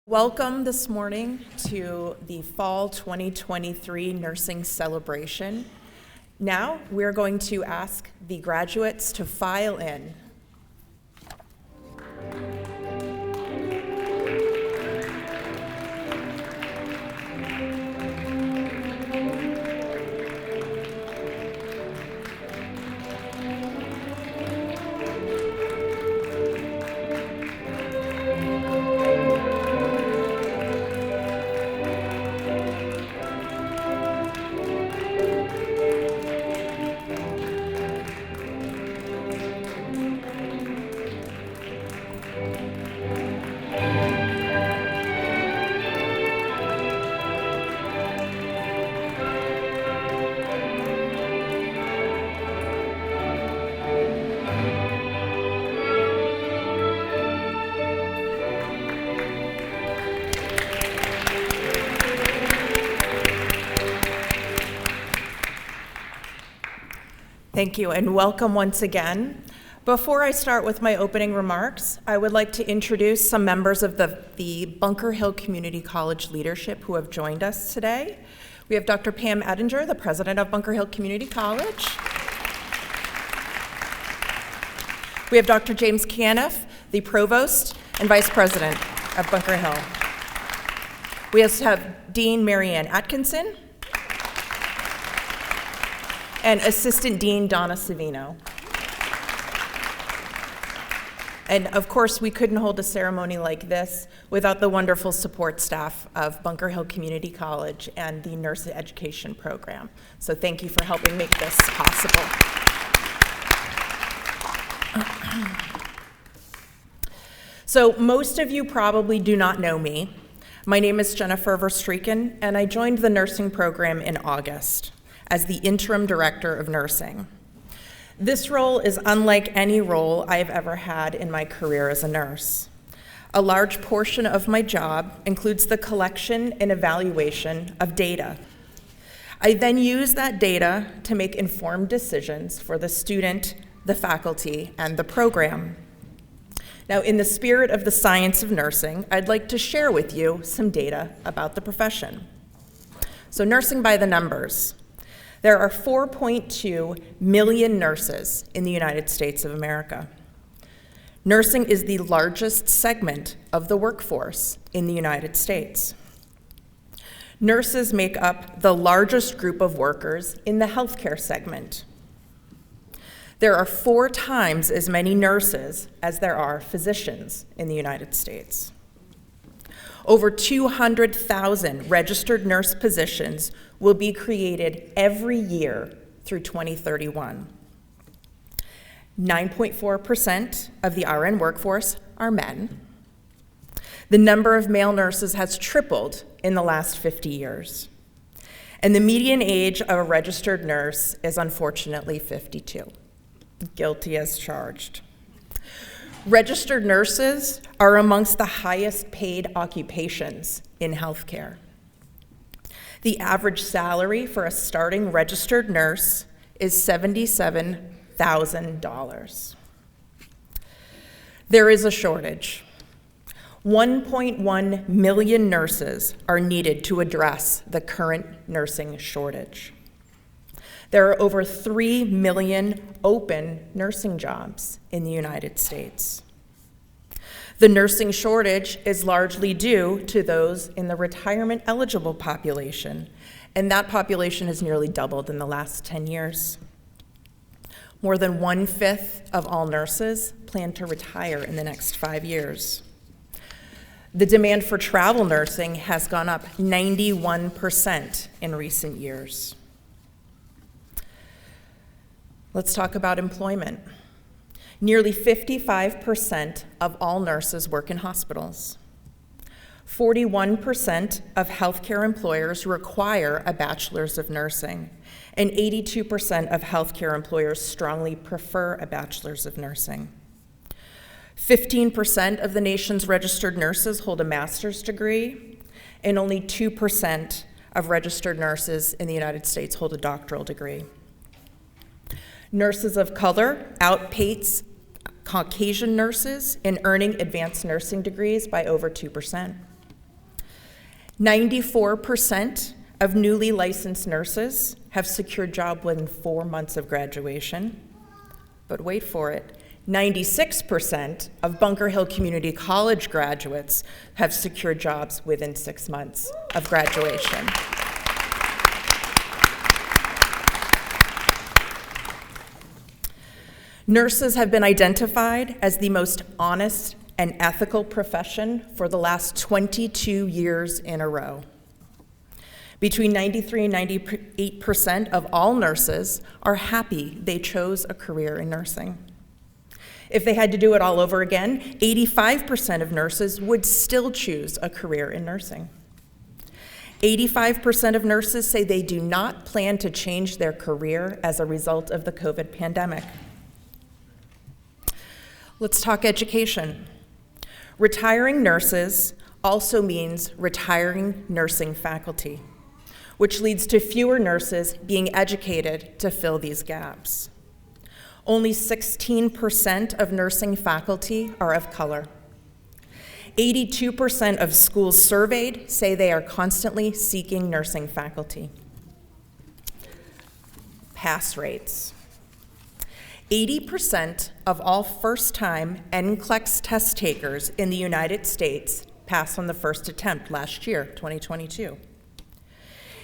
Welcome this morning to the Fall 2023 Nursing Celebration. Now we're going to ask the graduates to file in. Thank you, and welcome once again. Before I start with my opening remarks, I would like to introduce some members of the Bunker Hill Community College leadership who have joined us today. We have Dr. Pam Ettinger, the president of Bunker Hill Community College. We have Dr. James Caniff, the provost and vice president of Bunker Hill. We also have Dean Marianne Atkinson, and Assistant Dean Donna Savino. And of course, we couldn't hold a ceremony like this without the wonderful support staff of Bunker Hill Community College and the Nurse Education Program. So thank you for helping make this possible. So most of you probably do not know me. My name is Jennifer Verstreeken, and I joined the nursing program in August as the interim director of nursing. This role is unlike any role I have ever had in my career as a nurse. A large portion of my job includes the collection and evaluation of data. I then use that data to make informed decisions for the student, the faculty, and the program. Now, in the spirit of the science of nursing, I'd like to share with you some data about the profession. So, nursing by the numbers. There are 4.2 million nurses in the United States of America. Nursing is the largest segment of the workforce in the United States. Nurses make up the largest group of workers in the healthcare segment. There are 4 times as many nurses as there are physicians in the United States. Over 200,000 registered nurse positions will be created every year through 2031. 9.4% of the RN workforce are men. The number of male nurses has tripled in the last 50 years. And the median age of a registered nurse is unfortunately 52. Guilty as charged. Registered nurses are amongst the highest paid occupations in healthcare. The average salary for a starting registered nurse is $77,000. There is a shortage. 1.1 million nurses are needed to address the current nursing shortage. There are over 3 million open nursing jobs in the United States. The nursing shortage is largely due to those in the retirement-eligible population, and that population has nearly doubled in the last 10 years. More than 1/5 of all nurses plan to retire in the next 5 years. The demand for travel nursing has gone up 91% in recent years. Let's talk about employment. Nearly 55% of all nurses work in hospitals. 41% of healthcare employers require a bachelor's of nursing, and 82% of healthcare employers strongly prefer a bachelor's of nursing. 15% of the nation's registered nurses hold a master's degree, and only 2% of registered nurses in the United States hold a doctoral degree. Nurses of color outpace Caucasian nurses in earning advanced nursing degrees by over 2%. 94% of newly licensed nurses have secured jobs within 4 months of graduation. But wait for it, 96% of Bunker Hill Community College graduates have secured jobs within 6 months of graduation. Nurses have been identified as the most honest and ethical profession for the last 22 years in a row. Between 93 and 98% of all nurses are happy they chose a career in nursing. If they had to do it all over again, 85% of nurses would still choose a career in nursing. 85% of nurses say they do not plan to change their career as a result of the COVID pandemic. Let's talk education. Retiring nurses also means retiring nursing faculty, which leads to fewer nurses being educated to fill these gaps. Only 16% of nursing faculty are of color. 82% of schools surveyed say they are constantly seeking nursing faculty. Pass rates. 80% of all first-time NCLEX test takers in the United States passed on the first attempt last year, 2022.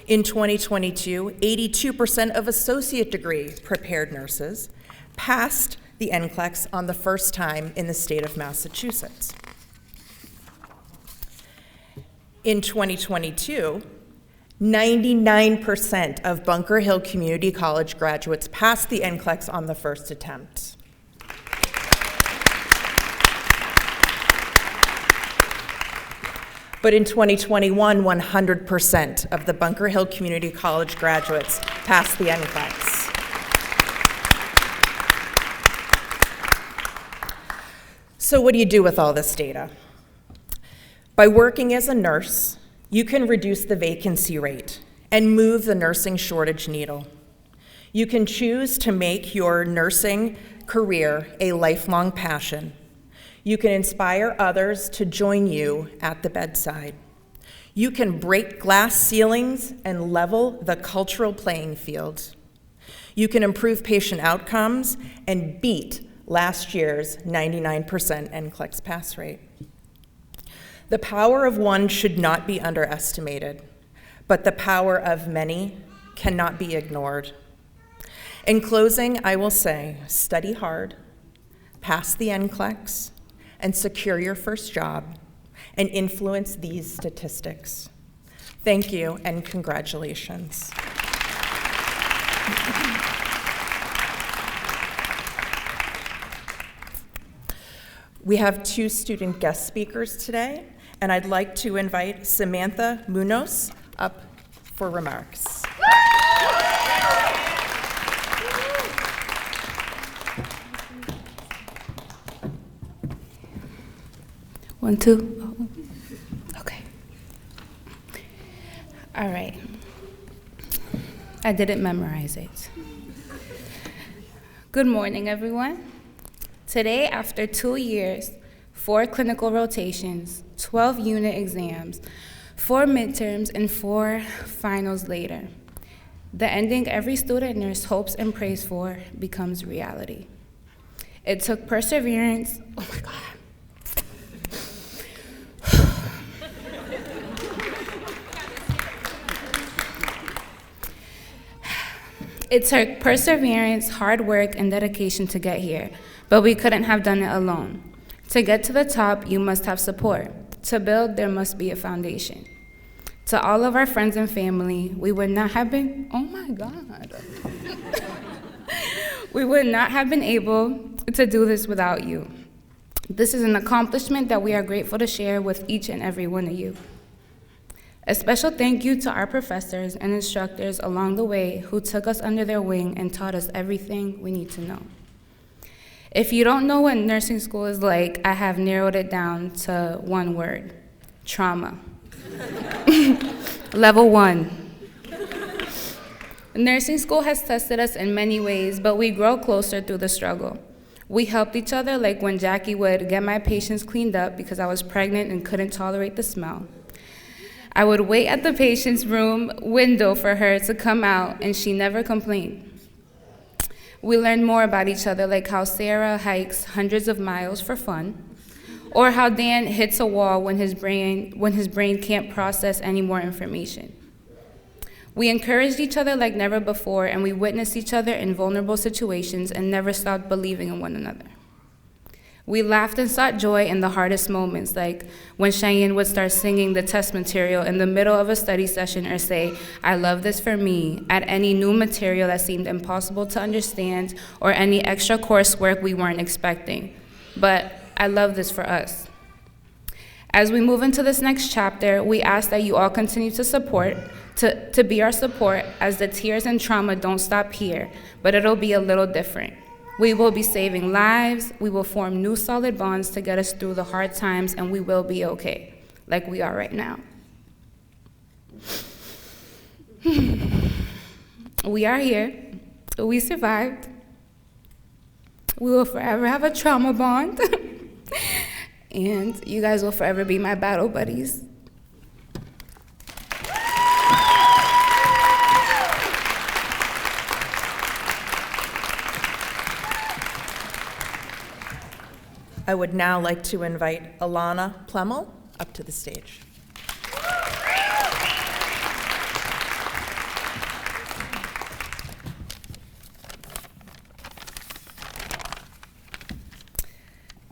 In 2022, 82% of associate degree prepared nurses passed the NCLEX on the first time in the state of Massachusetts. In 2022, 99% of Bunker Hill Community College graduates passed the NCLEX on the first attempt. But in 2021, 100% of the Bunker Hill Community College graduates passed the NCLEX. So what do you do with all this data? By working as a nurse, you can reduce the vacancy rate and move the nursing shortage needle. You can choose to make your nursing career a lifelong passion. You can inspire others to join you at the bedside. You can break glass ceilings and level the cultural playing field. You can improve patient outcomes and beat last year's 99% NCLEX pass rate. The power of one should not be underestimated, but the power of many cannot be ignored. In closing, I will say, study hard, pass the NCLEX, and secure your first job, and influence these statistics. Thank you, and congratulations. We have 2 student guest speakers today, and I'd like to invite Samantha Munoz up for remarks. One, two. Oh. Okay. All right. I didn't memorize it. Good morning, everyone. Today, after 2 years, 4 clinical rotations, 12 unit exams, 4 midterms, and 4 finals later, the ending every student nurse hopes and prays for becomes reality. It took perseverance. Oh my God. It took perseverance, hard work, and dedication to get here, but we couldn't have done it alone. To get to the top, you must have support. To build, there must be a foundation. To all of our friends and family, we would not have been, oh my God. We would not have been able to do this without you. This is an accomplishment that we are grateful to share with each and every one of you. A special thank you to our professors and instructors along the way who took us under their wing and taught us everything we need to know. If you don't know what nursing school is like, I have narrowed it down to one word: trauma. Level 1. Nursing school has tested us in many ways, but we grow closer through the struggle. We helped each other, like when Jackie would get my patients cleaned up because I was pregnant and couldn't tolerate the smell. I would wait at the patient's room window for her to come out, and she never complained. We learned more about each other, like how Sarah hikes hundreds of miles for fun, or how Dan hits a wall when his brain can't process any more information. We encouraged each other like never before, and we witnessed each other in vulnerable situations and never stopped believing in one another. We laughed and sought joy in the hardest moments, like when Cheyenne would start singing the test material in the middle of a study session or say, "I love this for me," at any new material that seemed impossible to understand or any extra coursework we weren't expecting. But I love this for us. As we move into this next chapter, we ask that you all continue to be our support, as the tears and trauma don't stop here, but it'll be a little different. We will be saving lives, we will form new solid bonds to get us through the hard times, and we will be okay, like we are right now. We are here, we survived. We will forever have a trauma bond, and you guys will forever be my battle buddies. I would now like to invite Alana Plemmel up to the stage.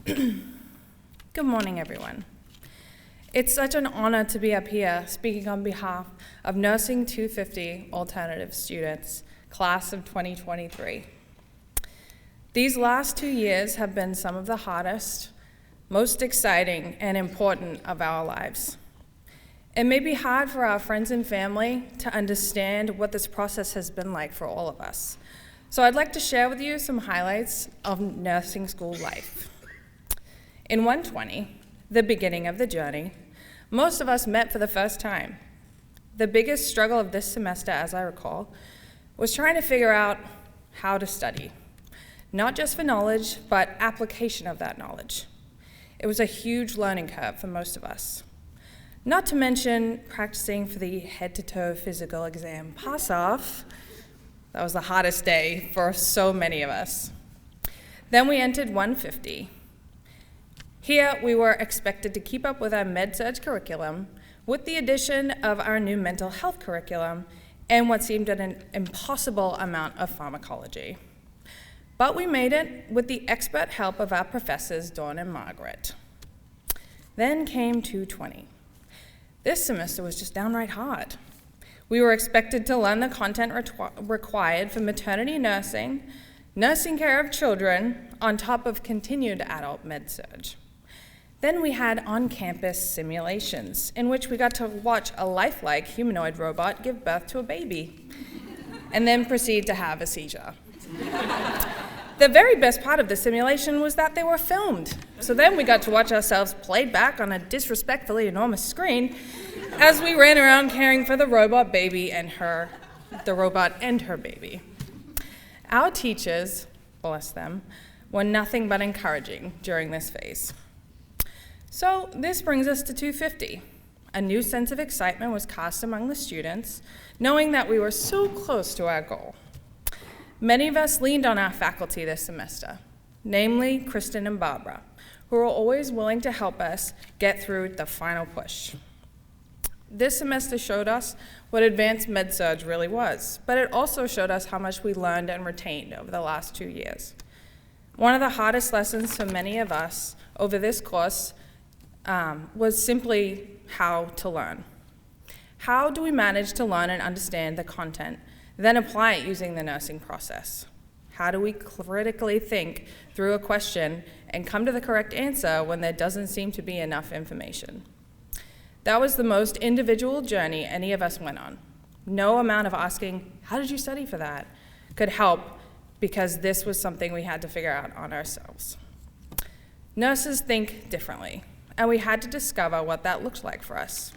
Good morning, everyone. It's such an honor to be up here speaking on behalf of Nursing 250 Alternative students, class of 2023. These last 2 years have been some of the hardest, most exciting, and important of our lives. It may be hard for our friends and family to understand what this process has been like for all of us. So I'd like to share with you some highlights of nursing school life. In 120, the beginning of the journey, most of us met for the first time. The biggest struggle of this semester, as I recall, was trying to figure out how to study. Not just for knowledge, but application of that knowledge. It was a huge learning curve for most of us. Not to mention practicing for the head-to-toe physical exam pass-off. That was the hardest day for so many of us. Then we entered 150. Here we were expected to keep up with our med-surg curriculum with the addition of our new mental health curriculum and what seemed an impossible amount of pharmacology. But we made it with the expert help of our professors, Dawn and Margaret. Then came 220. This semester was just downright hard. We were expected to learn the content required for maternity nursing, nursing care of children, on top of continued adult med-surg. Then we had on-campus simulations, in which we got to watch a lifelike humanoid robot give birth to a baby, and then proceed to have a seizure. The very best part of the simulation was that they were filmed. So then we got to watch ourselves played back on a disrespectfully enormous screen as we ran around caring for the robot and her baby. Our teachers, bless them, were nothing but encouraging during this phase. So this brings us to 250. A new sense of excitement was cast among the students, knowing that we were so close to our goal. Many of us leaned on our faculty this semester, namely Kristen and Barbara, who were always willing to help us get through the final push. This semester showed us what advanced med-surg really was, but it also showed us how much we learned and retained over the last 2 years. One of the hardest lessons for many of us over this course was simply how to learn. How do we manage to learn and understand the content, then apply it using the nursing process? How do we critically think through a question and come to the correct answer when there doesn't seem to be enough information? That was the most individual journey any of us went on. No amount of asking, how did you study for that, could help, because this was something we had to figure out on ourselves. Nurses think differently, and we had to discover what that looked like for us.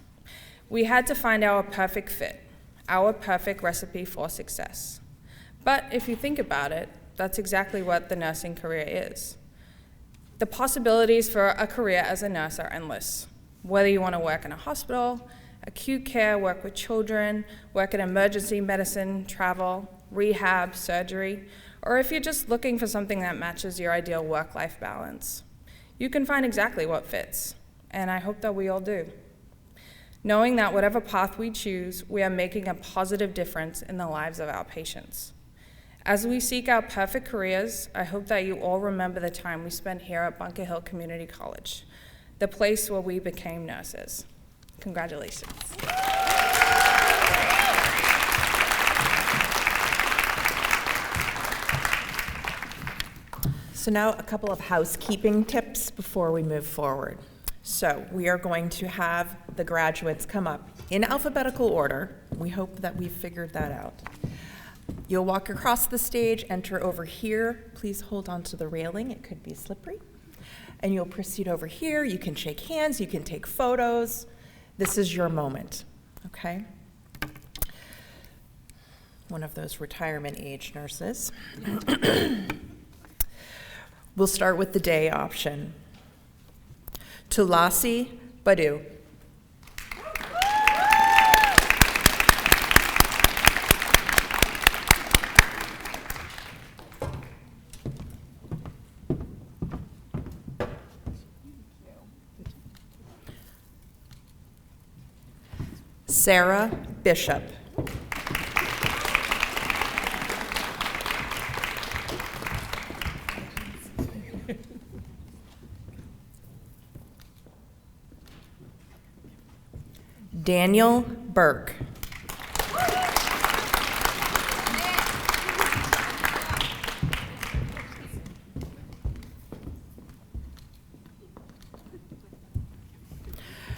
We had to find our perfect fit, our perfect recipe for success. But if you think about it, that's exactly what the nursing career is. The possibilities for a career as a nurse are endless. Whether you want to work in a hospital, acute care, work with children, work in emergency medicine, travel, rehab, surgery, or if you're just looking for something that matches your ideal work-life balance. You can find exactly what fits, and I hope that we all do. Knowing that whatever path we choose, we are making a positive difference in the lives of our patients. As we seek out perfect careers, I hope that you all remember the time we spent here at Bunker Hill Community College, the place where we became nurses. Congratulations. So now a couple of housekeeping tips before we move forward. So we are going to have the graduates come up in alphabetical order. We hope that we've figured that out. You'll walk across the stage, enter over here. Please hold on to the railing, it could be slippery. And you'll proceed over here. You can shake hands, you can take photos. This is your moment, okay? One of those retirement age nurses. We'll start with the day option. Tulasi Badu. Sarah Bishop. Daniel Burke.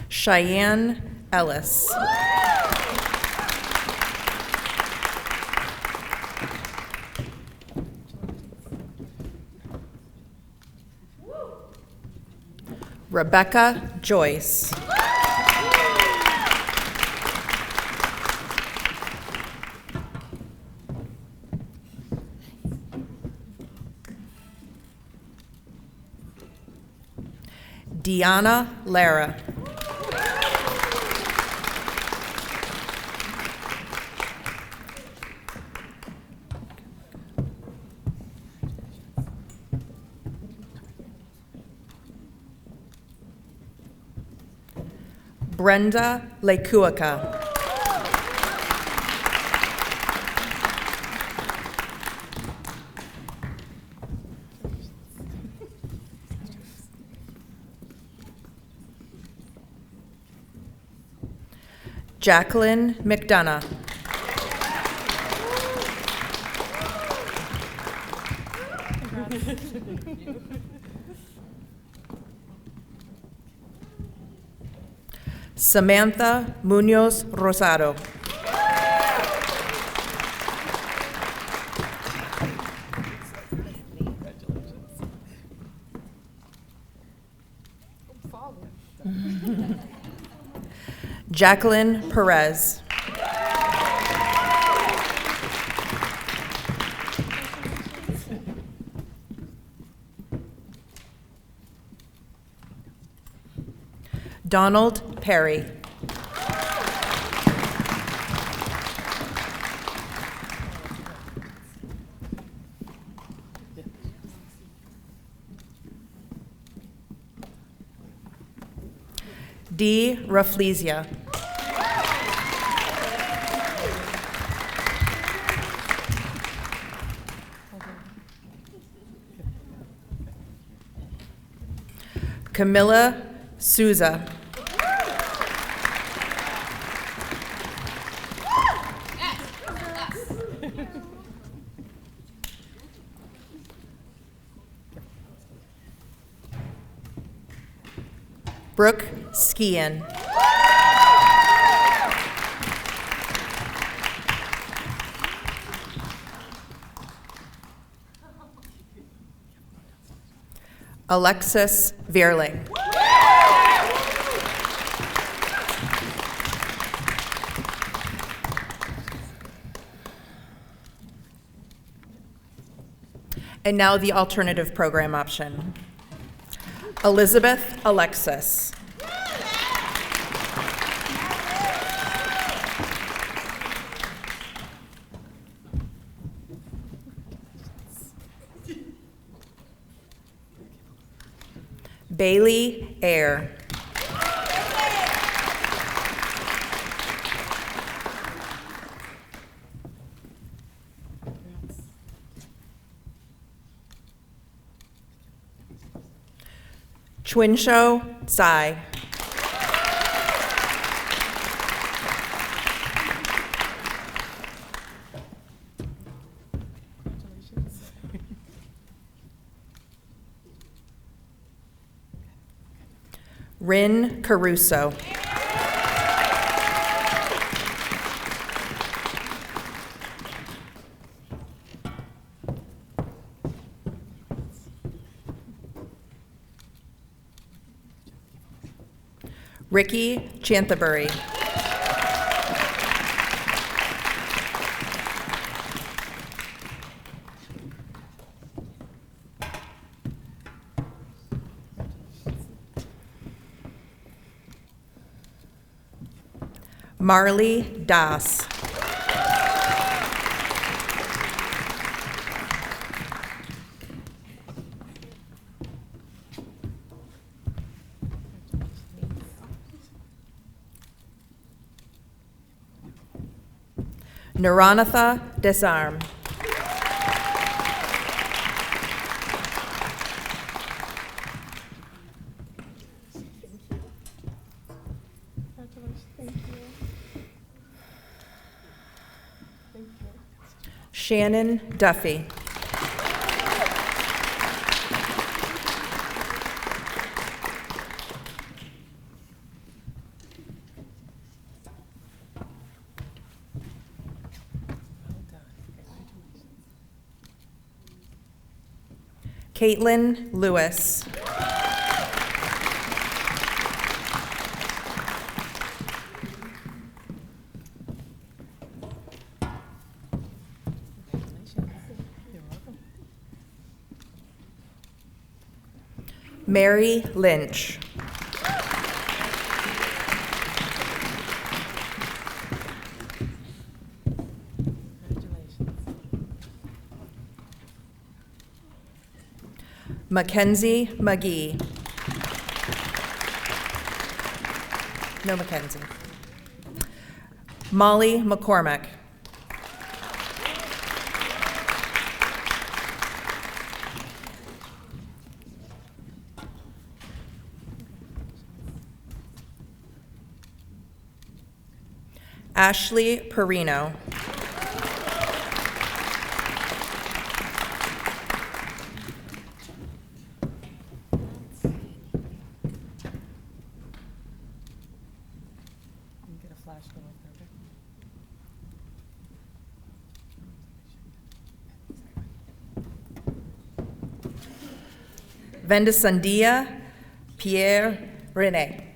Cheyenne Ellis. Rebecca Joyce. Deanna Lara. Brenda Lekuaka. Jacqueline McDonough. Samantha Munoz Rosado. Jacqueline Perez. Donald Perry. D. Rafflesia. Camilla Souza. Brooke Skian. Alexis Vierling. And now the alternative program option. Elizabeth Alexis. Bailey Ayer. Chwinsho Tsai. Rin Caruso. Ricky Chantabury. Marley Das. Naranatha Desarm. Shannon Duffy. Caitlin Lewis. Mary Lynch. Mackenzie McGee. No Mackenzie. Molly McCormick. Ashley Perino. Vendasandia Pierre Rene.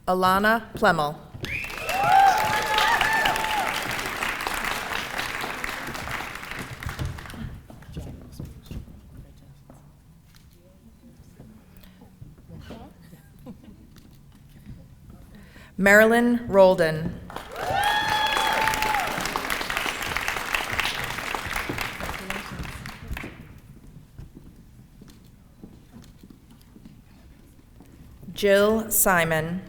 Alana Plemmel. Marilyn Roldan. Jill Simon.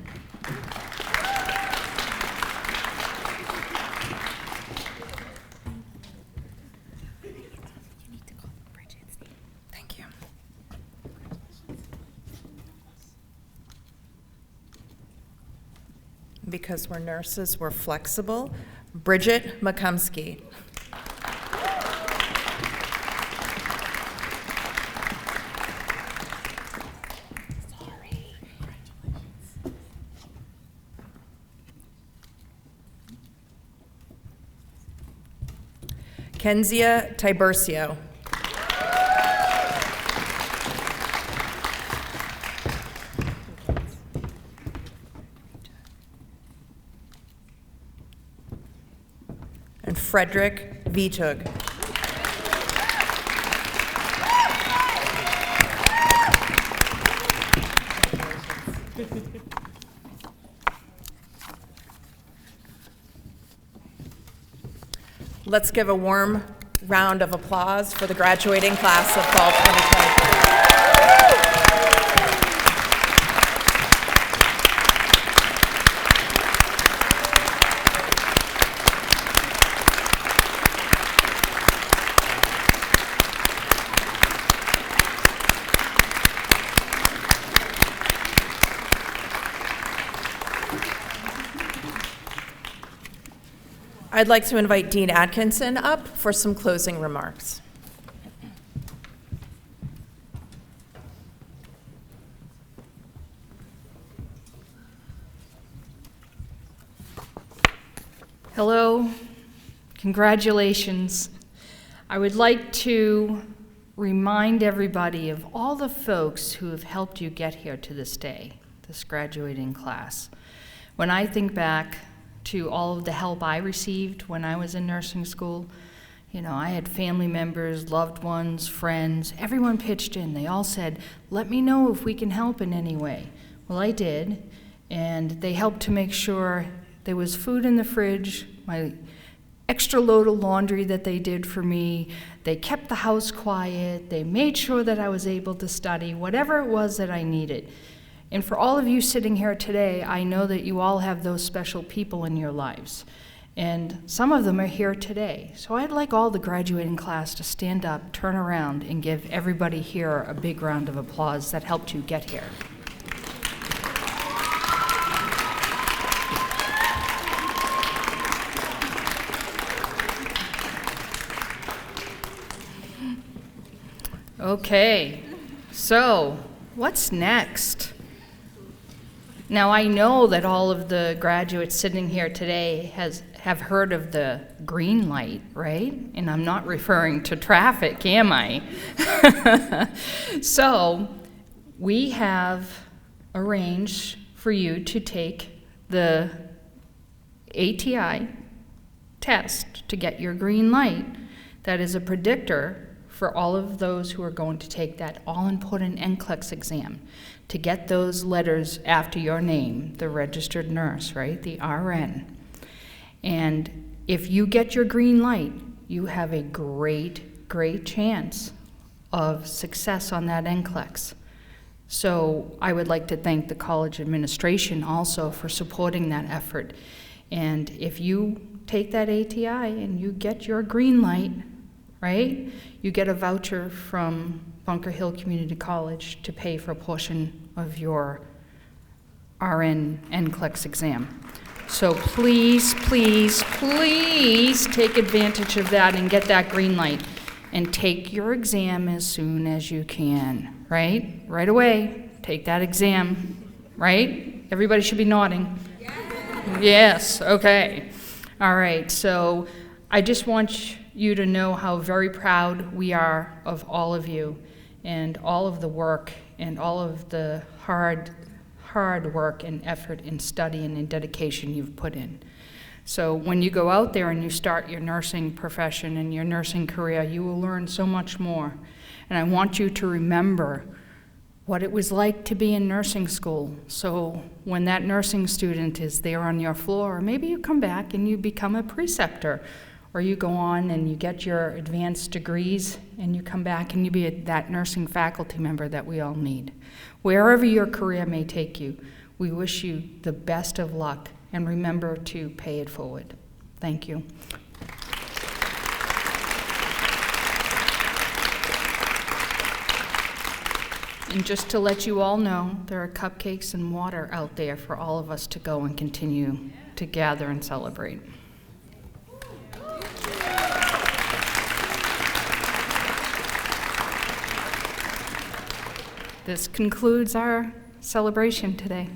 Thank you. Because we're nurses, we're flexible. Bridget McCumsky. Kenzia Tiburcio. And Frederick Vitug. Let's give a warm round of applause for the graduating class of fall 2023. I'd like to invite Dean Atkinson up for some closing remarks. Hello, congratulations. I would like to remind everybody of all the folks who have helped you get here to this day, this graduating class. When I think back to all of the help I received when I was in nursing school, I had family members, loved ones, friends, everyone pitched in. They all said, let me know if we can help in any way. Well, I did, and they helped to make sure there was food in the fridge, my extra load of laundry that they did for me. They kept the house quiet. They made sure that I was able to study, whatever it was that I needed. And for all of you sitting here today, I know that you all have those special people in your lives. And some of them are here today. So I'd like all the graduating class to stand up, turn around, and give everybody here a big round of applause that helped you get here. Okay, so what's next? Now, I know that all of the graduates sitting here today have heard of the green light, right? And I'm not referring to traffic, am I? So, we have arranged for you to take the ATI test to get your green light. That is a predictor for all of those who are going to take that all-important NCLEX exam to get those letters after your name, the registered nurse, right, the RN. And if you get your green light, you have a great chance of success on that NCLEX. So I would like to thank the college administration also for supporting that effort. And if you take that ATI and you get your green light, right, you get a voucher from Bunker Hill Community College to pay for a portion of your RN NCLEX exam. So please take advantage of that and get that green light and take your exam as soon as you can, right? Right away, take that exam, right? Everybody should be nodding. Yes, okay. All right, so I just want you to know how very proud we are of all of you and all of the work and all of the hard work and effort and study and dedication you've put in. So when you go out there and you start your nursing profession and your nursing career, you will learn so much more. And I want you to remember what it was like to be in nursing school. So when that nursing student is there on your floor, or maybe you come back and you become a preceptor, or you go on and you get your advanced degrees and you come back and you be that nursing faculty member that we all need. Wherever your career may take you, we wish you the best of luck, and remember to pay it forward. Thank you. And just to let you all know, there are cupcakes and water out there for all of us to go and continue to gather and celebrate. This concludes our celebration today.